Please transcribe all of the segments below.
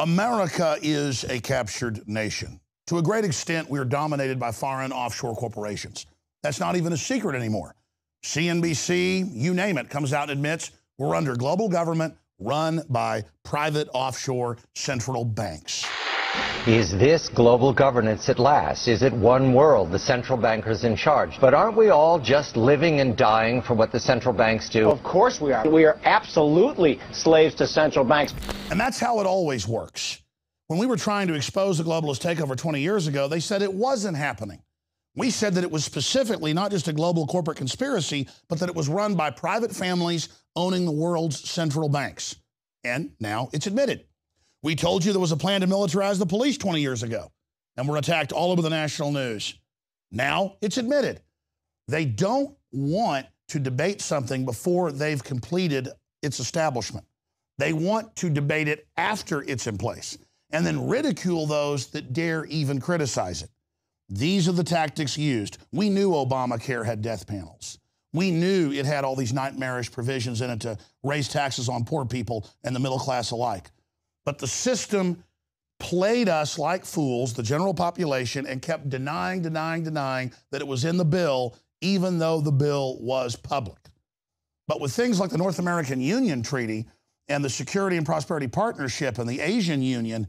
America is a captured nation. To a great extent, we are dominated by foreign offshore corporations. That's not even a secret anymore. CNBC, you name it, comes out and admits we're under global government run by private offshore central banks. Is this global governance at last? Is it one world, the central bankers in charge? But aren't we all just living and dying for what the central banks do? Of course we are. We are absolutely slaves to central banks. And that's how it always works. When we were trying to expose the globalist takeover 20 years ago, they said it wasn't happening. We said that it was specifically not just a global corporate conspiracy, but that it was run by private families owning the world's central banks. And now it's admitted. We told you there was a plan to militarize the police 20 years ago, and were attacked all over the national news. Now it's admitted. They don't want to debate something before they've completed its establishment. They want to debate it after it's in place, and then ridicule those that dare even criticize it. These are the tactics used. We knew Obamacare had death panels. We knew it had all these nightmarish provisions in it to raise taxes on poor people and the middle class alike. But the system played us like fools, the general population, and kept denying that it was in the bill, even though the bill was public. But with things like the North American Union Treaty and the Security and Prosperity Partnership and the Asian Union,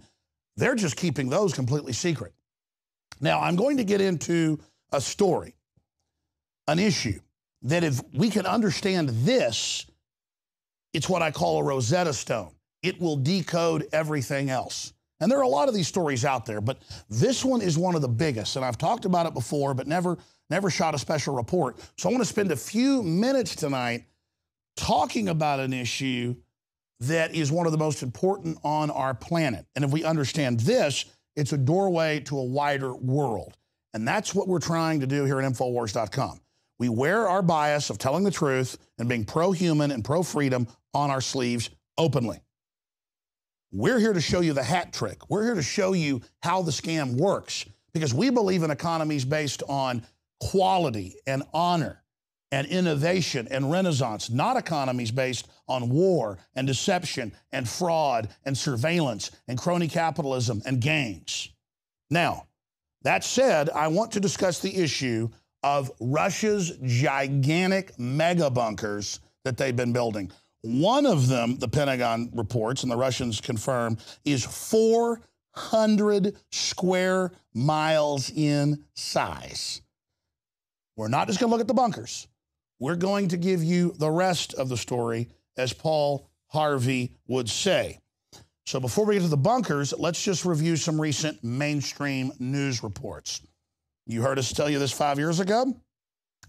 they're just keeping those completely secret. Now, I'm going to get into a story, an issue, that if we can understand this, it's what I call a Rosetta Stone. It will decode everything else. And there are a lot of these stories out there, but this one is one of the biggest. And I've talked about it before, but never shot a special report. So I want to spend a few minutes tonight talking about an issue that is one of the most important on our planet. And if we understand this, it's a doorway to a wider world. And that's what we're trying to do here at Infowars.com. We wear our bias of telling the truth and being pro-human and pro-freedom on our sleeves openly. We're here to show you the hat trick. We're here to show you how the scam works, because we believe in economies based on quality and honor and innovation and renaissance, not economies based on war and deception and fraud and surveillance and crony capitalism and gangs. Now, that said, I want to discuss the issue of Russia's gigantic mega bunkers that they've been building. One of them, the Pentagon reports, and the Russians confirm, is 400 square miles in size. We're not just going to look at the bunkers. We're going to give you the rest of the story, as Paul Harvey would say. So before we get to the bunkers, let's just review some recent mainstream news reports. You heard us tell you this 5 years ago.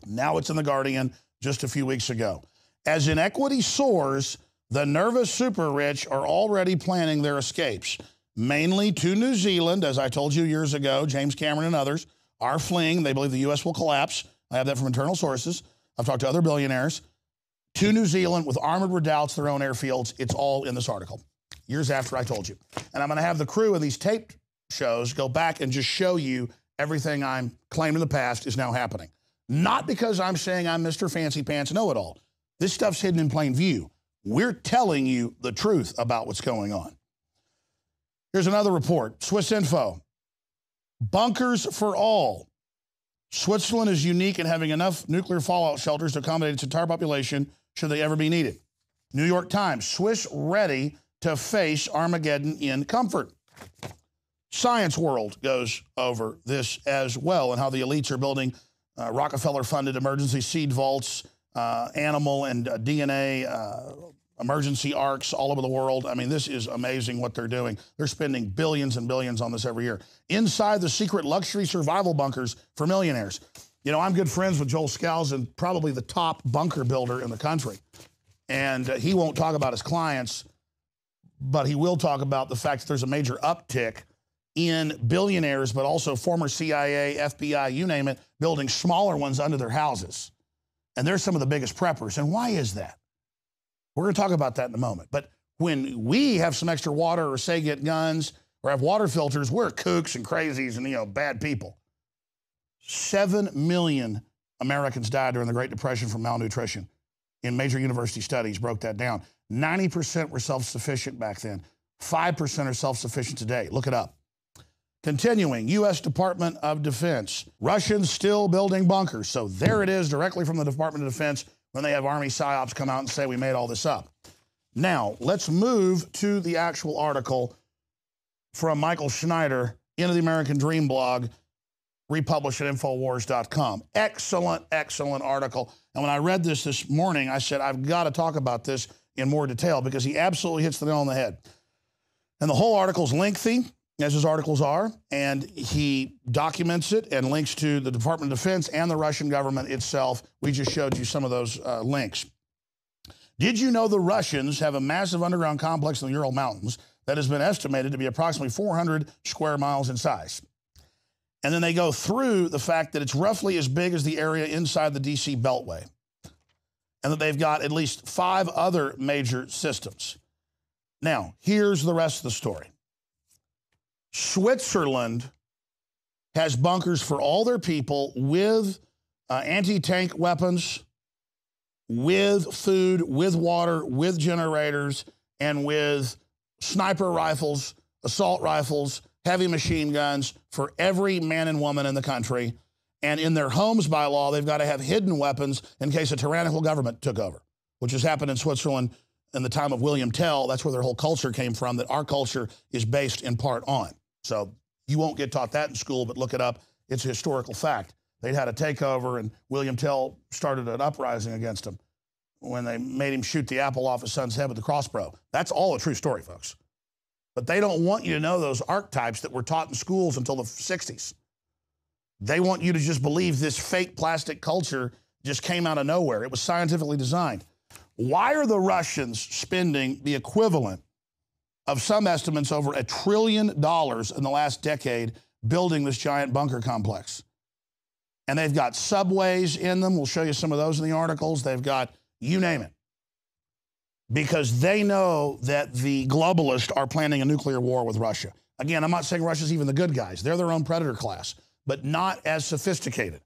Now it's in The Guardian just a few weeks ago. As inequity soars, the nervous super rich are already planning their escapes, mainly to New Zealand. As I told you years ago, James Cameron and others are fleeing. They believe the U.S. will collapse. I have that from internal sources. I've talked to other billionaires. To New Zealand with armored redoubts, their own airfields. It's all in this article, years after I told you. And I'm going to have the crew in these taped shows go back and just show you everything I'm claimed in the past is now happening. Not because I'm saying I'm Mr. Fancy Pants Know-It-All. This stuff's hidden in plain view. We're telling you the truth about what's going on. Here's another report. Swiss Info. Bunkers for all. Switzerland is unique in having enough nuclear fallout shelters to accommodate its entire population should they ever be needed. New York Times. Swiss ready to face Armageddon in comfort. Science World goes over this as well, and how the elites are building Rockefeller-funded emergency seed vaults, animal and DNA emergency arcs all over the world. I mean, this is amazing what they're doing. They're spending billions and billions on this every year. Inside the secret luxury survival bunkers for millionaires. You know, I'm good friends with Joel Skousen, probably the top bunker builder in the country. And he won't talk about his clients, but he will talk about the fact that there's a major uptick in billionaires, but also former CIA, FBI, you name it, building smaller ones under their houses. And they're some of the biggest preppers. And why is that? We're going to talk about that in a moment. But when we have some extra water, or say get guns, or have water filters, we're kooks and crazies and, you know, bad people. 7 million Americans died during the Great Depression from malnutrition. In major university studies broke that down. 90% were self-sufficient back then. 5% are self-sufficient today. Look it up. Continuing, U.S. Department of Defense. Russians still building bunkers. So there it is directly from the Department of Defense when they have Army PSYOPs come out and say we made all this up. Now, let's move to the actual article from Michael Schneider into the American Dream blog, republished at Infowars.com. Excellent, excellent article. And when I read this morning, I said, I've got to talk about this in more detail because he absolutely hits the nail on the head. And the whole article's lengthy, as his articles are, and he documents it and links to the Department of Defense and the Russian government itself. We just showed you some of those links. Did you know the Russians have a massive underground complex in the Ural Mountains that has been estimated to be approximately 400 square miles in size? And then they go through the fact that it's roughly as big as the area inside the D.C. Beltway, and that they've got at least 5 other major systems. Now, here's the rest of the story. Switzerland has bunkers for all their people with anti-tank weapons, with food, with water, with generators, and with sniper rifles, assault rifles, heavy machine guns for every man and woman in the country. And in their homes by law, they've got to have hidden weapons in case a tyrannical government took over, which has happened in Switzerland in the time of William Tell. That's where their whole culture came from, that our culture is based in part on. So you won't get taught that in school, but look it up. It's a historical fact. They'd had a takeover, and William Tell started an uprising against him when they made him shoot the apple off his son's head with the crossbow. That's all a true story, folks. But they don't want you to know those archetypes that were taught in schools until the 60s. They want you to just believe this fake plastic culture just came out of nowhere. It was scientifically designed. Why are the Russians spending the equivalent of some estimates over $1 trillion in the last decade building this giant bunker complex? And they've got subways in them. We'll show you some of those in the articles. They've got, you name it. Because they know that the globalists are planning a nuclear war with Russia. Again, I'm not saying Russia's even the good guys. They're their own predator class, but not as sophisticated.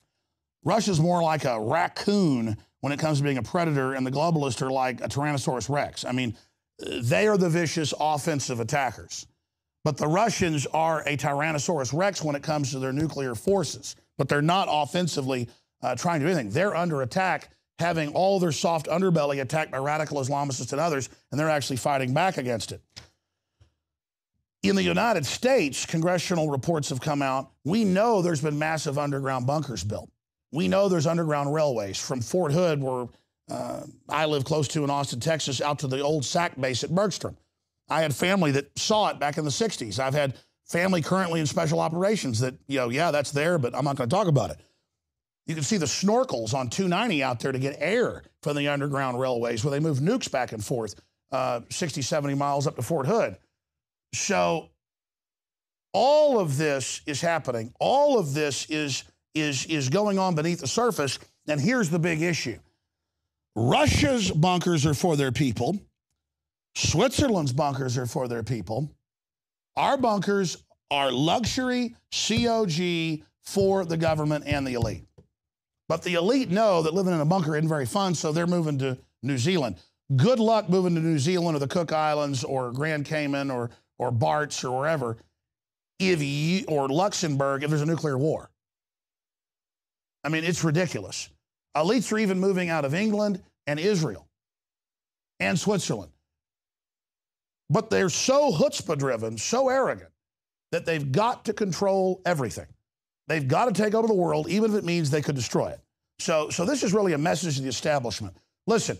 Russia's more like a raccoon when it comes to being a predator, and the globalists are like a Tyrannosaurus Rex. I mean, they are the vicious offensive attackers. But the Russians are a Tyrannosaurus Rex when it comes to their nuclear forces. But they're not offensively trying to do anything. They're under attack, having all their soft underbelly attacked by radical Islamicists and others, and they're actually fighting back against it. In the United States, congressional reports have come out. We know there's been massive underground bunkers built. We know there's underground railways from Fort Hood, where I live close to in Austin, Texas, out to the old SAC base at Bergstrom. I had family that saw it back in the 60s. I've had family currently in special operations that, yeah, that's there, but I'm not going to talk about it. You can see the snorkels on 290 out there to get air from the underground railways where they move nukes back and forth 60, 70 miles up to Fort Hood. So all of this is happening. All of this is going on beneath the surface. And here's the big issue. Russia's bunkers are for their people. Switzerland's bunkers are for their people. Our bunkers are luxury COG for the government and the elite. But the elite know that living in a bunker isn't very fun, so they're moving to New Zealand. Good luck moving to New Zealand or the Cook Islands or Grand Cayman or Barts or wherever, or Luxembourg if there's a nuclear war. I mean, it's ridiculous. Elites are even moving out of England and Israel and Switzerland. But they're so chutzpah-driven, so arrogant, that they've got to control everything. They've got to take over the world, even if it means they could destroy it. So this is really a message to the establishment. Listen,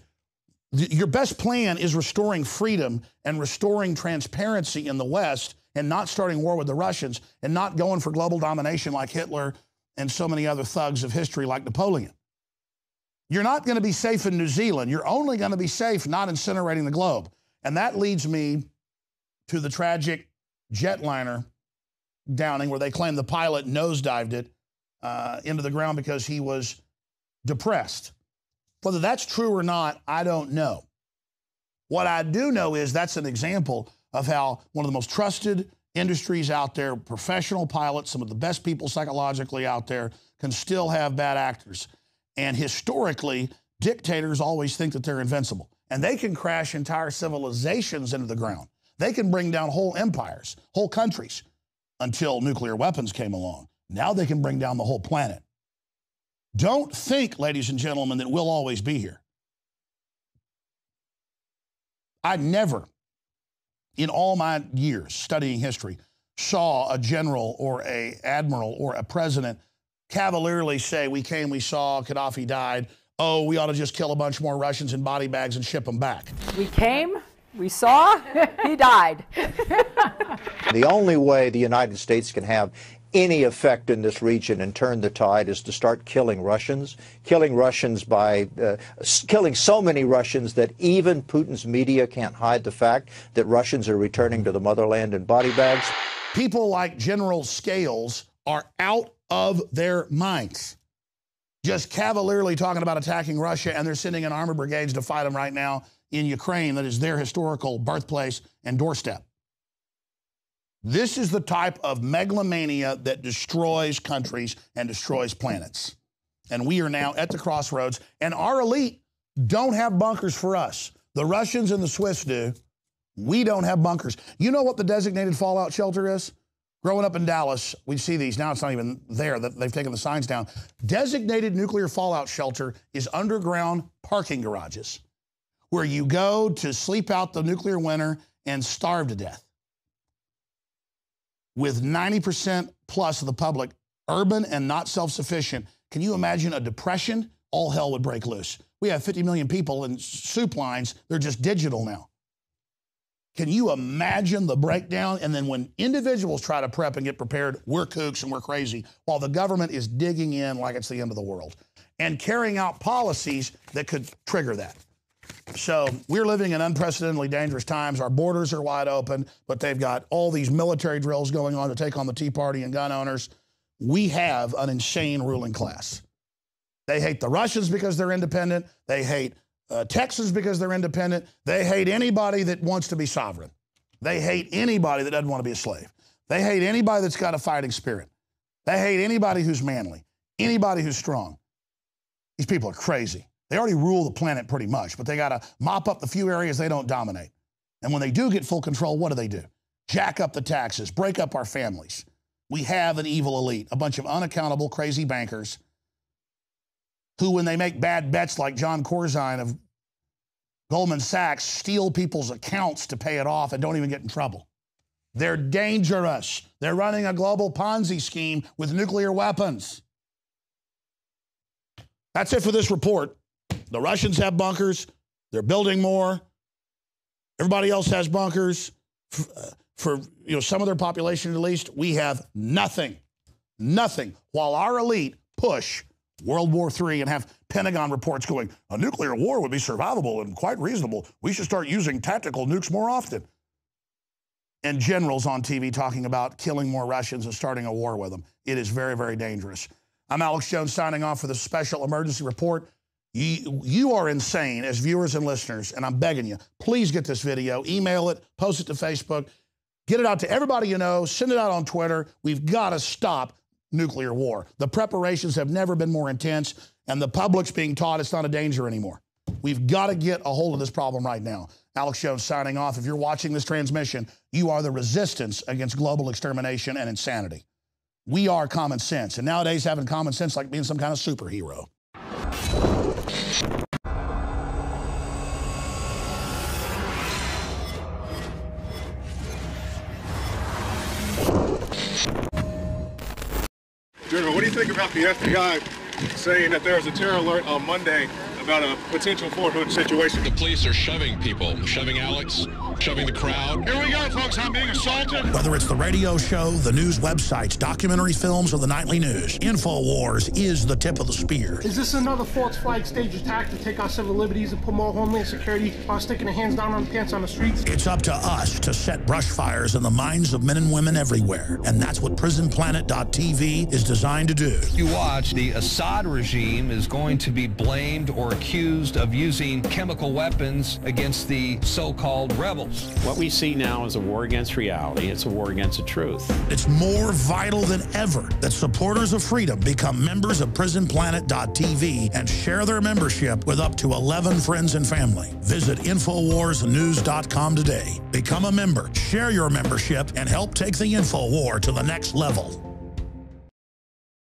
your best plan is restoring freedom and restoring transparency in the West and not starting war with the Russians and not going for global domination like Hitler and so many other thugs of history like Napoleon. You're not going to be safe in New Zealand. You're only going to be safe not incinerating the globe. And that leads me to the tragic jetliner downing where they claim the pilot nosedived it into the ground because he was depressed. Whether that's true or not, I don't know. What I do know is that's an example of how one of the most trusted industries out there, professional pilots, some of the best people psychologically out there, can still have bad actors. And historically, dictators always think that they're invincible. And they can crash entire civilizations into the ground. They can bring down whole empires, whole countries, until nuclear weapons came along. Now they can bring down the whole planet. Don't think, ladies and gentlemen, that we'll always be here. I never, in all my years studying history, saw a general or an admiral or a president cavalierly say, we came, we saw, Gaddafi died. Oh, we ought to just kill a bunch more Russians in body bags and ship them back. We came, we saw, he died. The only way the United States can have any effect in this region and turn the tide is to start killing Russians by killing so many Russians that even Putin's media can't hide the fact that Russians are returning to the motherland in body bags. People like General Scales are out of their minds. Just cavalierly talking about attacking Russia, and they're sending in armored brigades to fight them right now in Ukraine, that is their historical birthplace and doorstep. This is the type of megalomania that destroys countries and destroys planets. And we are now at the crossroads, and our elite don't have bunkers for us. The Russians and the Swiss do. We don't have bunkers. You know what the designated fallout shelter is? Growing up in Dallas, we see these. Now it's not even there. They've taken the signs down. Designated nuclear fallout shelter is underground parking garages where you go to sleep out the nuclear winter and starve to death. With 90% plus of the public urban and not self-sufficient, can you imagine a depression? All hell would break loose. We have 50 million people in soup lines. They're just digital now. Can you imagine the breakdown? And then when individuals try to prep and get prepared, we're kooks and we're crazy, while the government is digging in like it's the end of the world and carrying out policies that could trigger that. So we're living in unprecedentedly dangerous times. Our borders are wide open, but they've got all these military drills going on to take on the Tea Party and gun owners. We have an insane ruling class. They hate the Russians because they're independent. They hate Texans because they're independent. They hate anybody that wants to be sovereign. They hate anybody that doesn't want to be a slave. They hate anybody that's got a fighting spirit. They hate anybody who's manly, anybody who's strong. These people are crazy. They already rule the planet pretty much, but they got to mop up the few areas they don't dominate. And when they do get full control, what do? Jack up the taxes, break up our families. We have an evil elite, a bunch of unaccountable, crazy bankers who, when they make bad bets like John Corzine of Goldman Sachs, steal people's accounts to pay it off and don't even get in trouble. They're dangerous. They're running a global Ponzi scheme with nuclear weapons. That's it for this report. The Russians have bunkers. They're building more. Everybody else has bunkers. For some of their population at least, we have nothing. Nothing. While our elite push World War III and have Pentagon reports going, a nuclear war would be survivable and quite reasonable. We should start using tactical nukes more often. And generals on TV talking about killing more Russians and starting a war with them. It is very, very dangerous. I'm Alex Jones signing off for the special emergency report. You are insane as viewers and listeners, and I'm begging you, please get this video, email it, post it to Facebook, get it out to everybody you know, send it out on Twitter. We've got to stop nuclear war. The preparations have never been more intense, and the public's being taught it's not a danger anymore. We've got to get a hold of this problem right now. Alex Jones signing off. If you're watching this transmission, you are the resistance against global extermination and insanity. We are common sense, and nowadays having common sense like being some kind of superhero. General, what do you think about the FBI saying that there was a terror alert on Monday about a potential Fort Hood situation? The police are shoving people, shoving Alex, shoving the crowd. Here we go, folks. I'm being assaulted. Whether it's the radio show, the news websites, documentary films, or the nightly news, InfoWars is the tip of the spear. Is this another false flag stage attack to take our civil liberties and put more homeland security while sticking their hands down on the pants on the streets? It's up to us to set brush fires in the minds of men and women everywhere. And that's what PrisonPlanet.tv is designed to do. You watch, the Assad regime is going to be blamed or accused of using chemical weapons against the so-called rebels. What we see now is a war against reality. It's a war against the truth. It's more vital than ever that supporters of freedom become members of PrisonPlanet.tv and share their membership with up to 11 friends and family. Visit InfoWarsNews.com today. Become a member, share your membership, and help take the InfoWar to the next level.